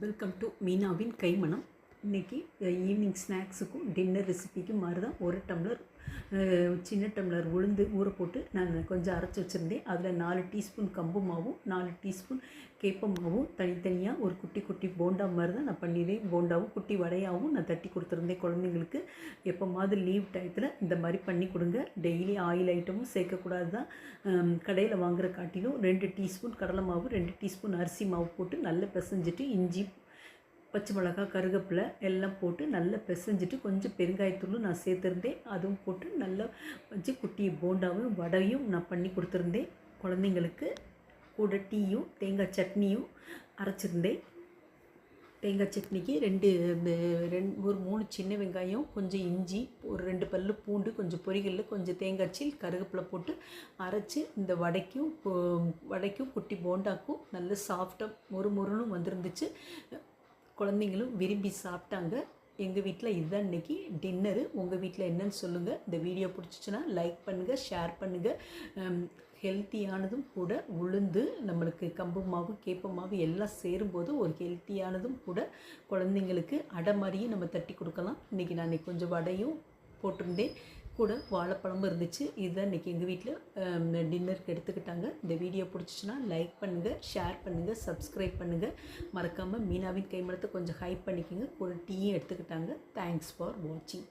Welcome to மீனாவின் கைமணம். இன்றைக்கி evening ஸ்நாக்ஸுக்கும் dinner ரெசிபிக்கும் மாதிரி தான் ஒரு டம்ளர் சின்ன டம்ளர் உளுந்து ஊற போட்டு நான் கொஞ்சம் அரைச்சி வச்சுருந்தேன். அதில் 4 டீஸ்பூன் கம்பு மாவும் 4 டீஸ்பூன் கேப்ப மாவும் தனித்தனியாக ஒரு குட்டி குட்டி போண்டா மாதிரி தான் நான் பண்ணியிருந்தேன். போண்டாவும் குட்டி வடையாகவும் நான் தட்டி கொடுத்துருந்தேன் குழந்தைங்களுக்கு. எப்போ மாதிரி லீவ் டயத்தில் இந்த மாதிரி பண்ணி கொடுங்க. டெய்லி ஆயில் ஐட்டமும் சேர்க்கக்கூடாது தான். கடையில் வாங்குகிற காட்டிலும் 2 டீஸ்பூன் கடலை மாவு 2 டீஸ்பூன் அரிசி மாவு போட்டு நல்லா பிசைஞ்சிட்டு இஞ்சி பச்சை மிளகாய் கருவேப்பிலை எல்லாம் போட்டு நல்லா பிசைஞ்சிட்டு கொஞ்சம் பெருங்காயத்தூளும் நான் சேர்த்துருந்தேன். அதுவும் போட்டு நல்லா வச்சு குட்டி போண்டாவும் வடையும் நான் பண்ணி கொடுத்துருந்தேன். குழந்தைங்களுக்கு கூட டீயும் தேங்காய் சட்னியும் அரைச்சிருந்தேன். தேங்காய் சட்னிக்கு ஒரு 3 சின்ன வெங்காயம், கொஞ்சம் இஞ்சி, ஒரு 2 பல்லு பூண்டு, கொஞ்சம் பொரிகல்ல, கொஞ்சம் தேங்காய்ச்சில் கருவேப்பிலை போட்டு அரைச்சி இந்த வடைக்கும் குட்டி போண்டாக்கும் நல்ல சாஃப்டாக மொறுன்னு வந்துருந்துச்சு. குழந்தைங்களும் விரும்பி சாப்பிட்டாங்க. எங்கள் வீட்டில் இதுதான் இன்றைக்கி டின்னரு. உங்கள் வீட்டில் என்னன்னு சொல்லுங்கள். இந்த வீடியோ பிடிச்சிச்சின்னா லைக் பண்ணுங்கள், ஷேர் பண்ணுங்கள். ஹெல்த்தியானதும் கூட உளுந்து நம்மளுக்கு கம்பு மாவு கேப்ப மாவு எல்லாம் சேரும்போது ஒரு ஹெல்த்தியானதும் கூட. குழந்தைங்களுக்கு அடை மாதிரியும் நம்ம தட்டி கொடுக்கலாம். இன்றைக்கி நான் கொஞ்சம் வடையும் போட்டிருந்தேன், கூட வாழைப்பழமும் இருந்துச்சு. இதுதான் இன்றைக்கி எங்கள் வீட்டில் டின்னருக்கு எடுத்துக்கிட்டாங்க. இந்த வீடியோ பிடிச்சிச்சின்னா லைக் பண்ணுங்கள், ஷேர் பண்ணுங்கள், சப்ஸ்கிரைப் பண்ணுங்கள். மறக்காமல் மீனாவின் கைமணத்தை கொஞ்சம் ஹைப் பண்ணிக்கோங்க. கூட டீயும் எடுத்துக்கிட்டாங்க. தேங்க்ஸ் ஃபார் வாட்சிங்.